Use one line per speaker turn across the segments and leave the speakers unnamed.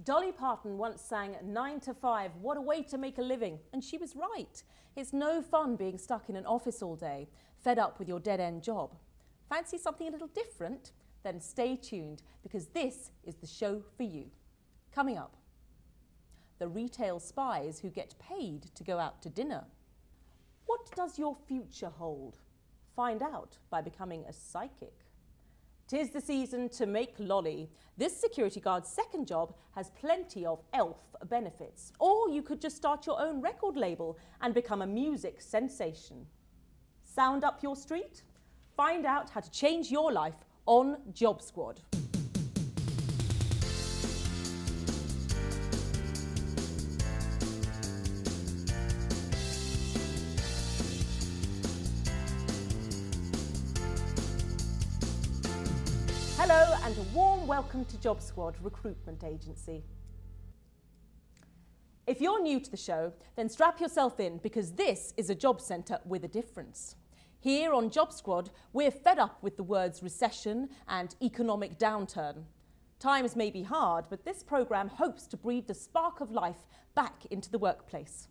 Dolly Parton once sang 9 to 5, what a way to make a living, and she was right. It's no fun being stuck in an office all day, fed up with your dead-end job. Fancy something a little different? Then stay tuned, because this is the show for you. Coming up, the retail spies who get paid to go out to dinner. What does your future hold? Find out by becoming a psychic. 'Tis the season to make lolly. This security guard's second job has plenty of elf benefits. Or you could just start your own record label and become a music sensation. Sound up your street? Find out how to change your life on Job Squad. Hello and a warm welcome to Job Squad Recruitment Agency. If you're new to the show, then strap yourself in because this is a job centre with a difference. Here on Job Squad, we're fed up with the words recession and economic downturn. Times may be hard, but this programme hopes to breathe the spark of life back into the workplace.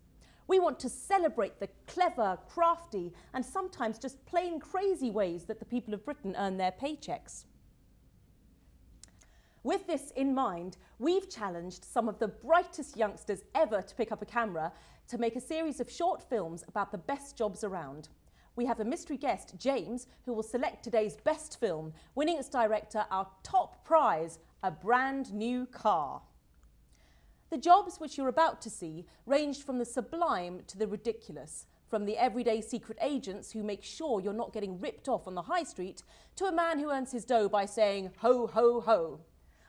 We want to celebrate the clever, crafty and sometimes just plain crazy ways that the people of Britain earn their paychecks. With this in mind, we've challenged some of the brightest youngsters ever to pick up a camera to make a series of short films about the best jobs around. We have a mystery guest, James, who will select today's best film, winning its director our top prize, a brand new car. The jobs which you're about to see ranged from the sublime to the ridiculous, from the everyday secret agents who make sure you're not getting ripped off on the high street, to a man who earns his dough by saying, ho, ho, ho.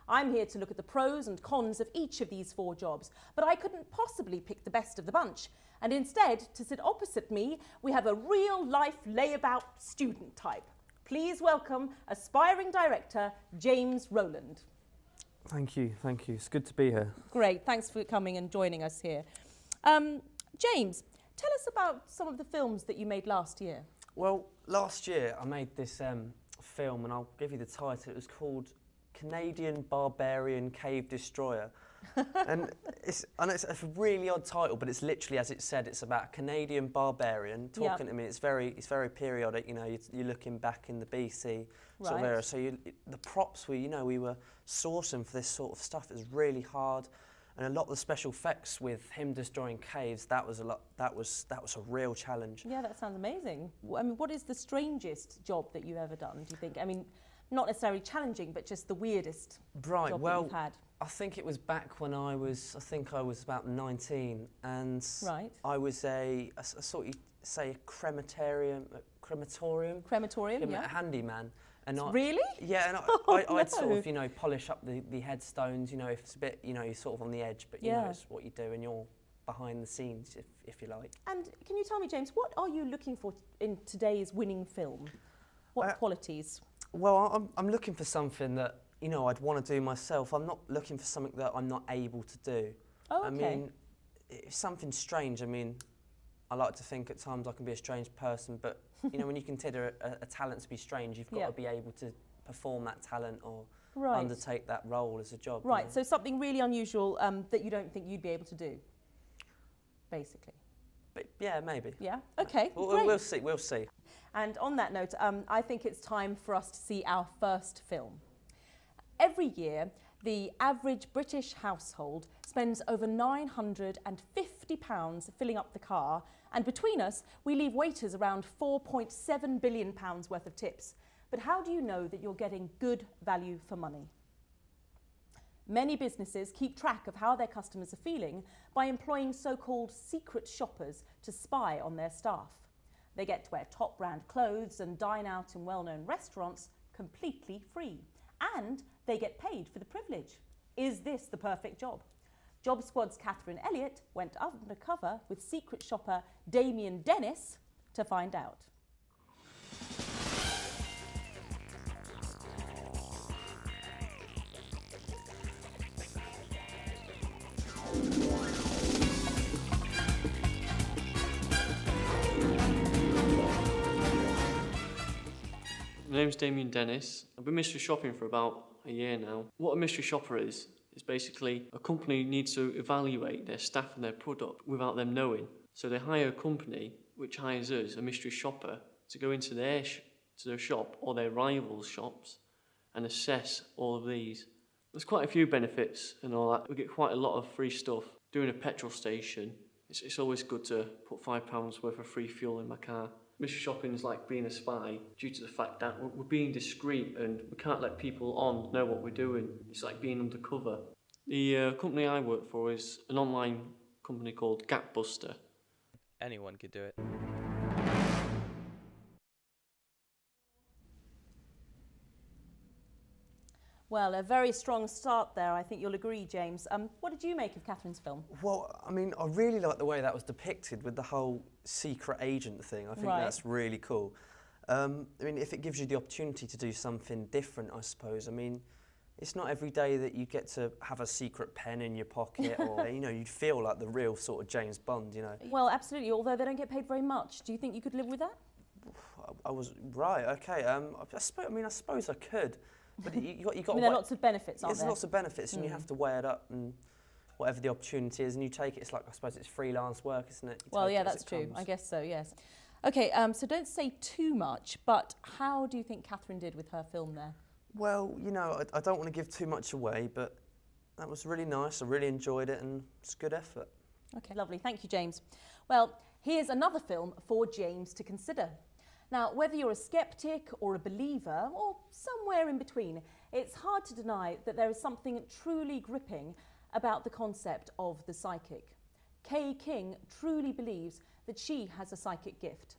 I'm here to look at the pros and cons of each of these 4 jobs, but I couldn't possibly pick the best of the bunch. And instead, to sit opposite me, we have a real-life layabout student type. Please welcome aspiring director, James Rowland.
Thank you. It's good to be here.
Great, thanks for coming and joining us here. James, tell us about some of the films that you made last year.
Well, last year I made this film, and I'll give you the title. It was called Canadian Barbarian Cave Destroyer. And I know it's a really odd title, but it's literally as it said. It's about a Canadian barbarian talking to me. It's very periodic. You know, you're looking back in the B.Sc sort of era. So the props we were sourcing for this sort of stuff is really hard, and a lot of the special effects with him destroying caves, that was a real challenge.
Yeah, that sounds amazing. I mean, what is the strangest job that you've ever done? Do you think? I mean, not necessarily challenging, but just the weirdest job that you've had.
I think it was back when I was about 19, and I was a sort of say a crematorium,
yeah.
a handyman. And
really?
Yeah, and I'd sort of, polish up the headstones, if it's a bit, you're sort of on the edge, but you know it's what you do, and you're behind the scenes, if you like.
And can you tell me, James, what are you looking for in today's winning film? What qualities?
Well, I'm looking for something that, I'd want to do myself. I'm not looking for something that I'm not able to do.
Oh, okay.
I mean, it's something strange. I mean, I like to think at times I can be a strange person, but, when you consider a talent to be strange, you've got to be able to perform that talent or undertake that role as a job.
Right, so something really unusual that you don't think you'd be able to do, basically.
But yeah, maybe.
Yeah, okay, great.
We'll see.
And on that note, I think it's time for us to see our first film. Every year, the average British household spends over £950 filling up the car, and between us, we leave waiters around £4.7 billion worth of tips. But how do you know that you're getting good value for money? Many businesses keep track of how their customers are feeling by employing so-called secret shoppers to spy on their staff. They get to wear top brand clothes and dine out in well-known restaurants completely free. And they get paid for the privilege. Is this the perfect job? Job Squad's Catherine Elliott went undercover with secret shopper Damien Dennis to find out.
My name's Damien Dennis. I've been mystery shopping for about a year now. What a mystery shopper is It's basically a company needs to evaluate their staff and their product without them knowing. So they hire a company which hires us, a mystery shopper, to go into their shop or their rivals' shops and assess all of these. There's quite a few benefits and all that. We get quite a lot of free stuff. Doing a petrol station, it's always good to put £5 worth of free fuel in my car. Mystery shopping is like being a spy due to the fact that we're being discreet and we can't let people on know what we're doing. It's like being undercover. The company I work for is an online company called Gapbuster.
Anyone could do it.
Well, a very strong start there. I think you'll agree, James. What did you make of Catherine's film?
Well, I mean, I really like the way that was depicted with the whole secret agent thing. I think that's really cool. I mean, if it gives you the opportunity to do something different, I suppose. I mean, it's not every day that you get to have a secret pen in your pocket or, you know, you'd feel like the real sort of James Bond, you know.
Well, absolutely, although they don't get paid very much. Do you think you could live with that?
I was, right, okay. I suppose I could. But you got
I mean, there are lots of benefits, aren't there?
There's lots of benefits, and you have to weigh it up, and whatever the opportunity is, and you take it. It's like, I suppose it's freelance work, isn't it?
Well, yeah, that's true. I guess so, yes. Okay, so don't say too much, but how do you think Catherine did with her film there?
Well, you know, I don't want to give too much away, but that was really nice. I really enjoyed it, and it's good effort.
Okay, lovely. Thank you, James. Well, here's another film for James to consider. Now, whether you're a skeptic or a believer, or somewhere in between, it's hard to deny that there is something truly gripping about the concept of the psychic. Kay King truly believes that she has a psychic gift.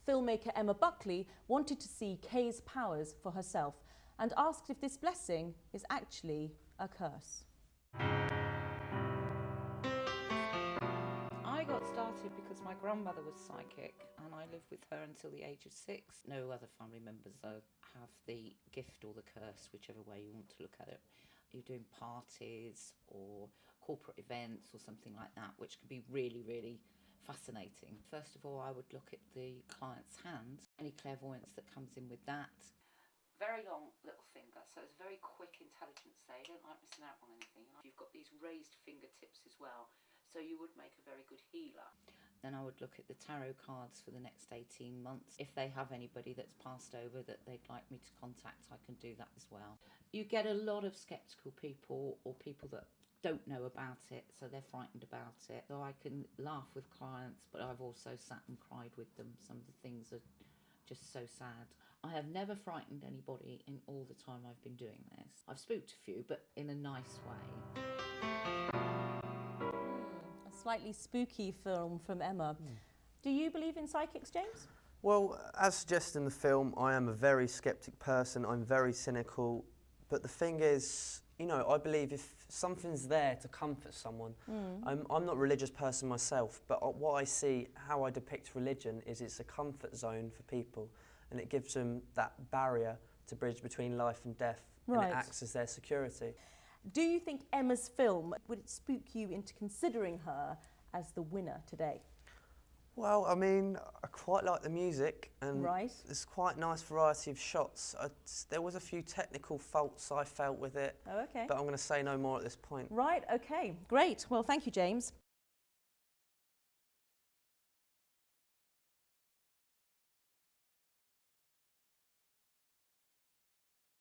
Filmmaker Emma Buckley wanted to see Kay's powers for herself and asked if this blessing is actually a curse.
I got started because my grandmother was psychic and I lived with her until the age of 6. No other family members though have the gift or the curse, whichever way you want to look at it. You're doing parties or corporate events or something like that, which can be really, really fascinating. First of all, I would look at the client's hand, any clairvoyance that comes in with that. Very long little finger, so it's very quick intelligence there. You don't like missing out on anything. You've got these raised fingertips as well, so you would make a very good healer. Then I would look at the tarot cards for the next 18 months. If they have anybody that's passed over that they'd like me to contact, I can do that as well. You get a lot of sceptical people or people that don't know about it, so they're frightened about it. So I can laugh with clients, but I've also sat and cried with them. Some of the things are just so sad. I have never frightened anybody in all the time I've been doing this. I've spooked a few, but in a nice way.
A slightly spooky film from Emma. Do you believe in psychics, James?
Well, as suggested in the film, I am a very sceptic person. I'm very cynical. But the thing is, you know, I believe if something's there to comfort someone, I'm not a religious person myself, but what I see, how I depict religion is it's a comfort zone for people, and it gives them that barrier to bridge between life and death, and it acts as their security.
Do you think Emma's film, would it spook you into considering her as the winner today?
Well, I mean, I quite like the music, and there's quite a nice variety of shots. There was a few technical faults I felt with it,
Oh, okay.
but I'm going to say no more at this point.
Right, okay, great. Well, thank you, James.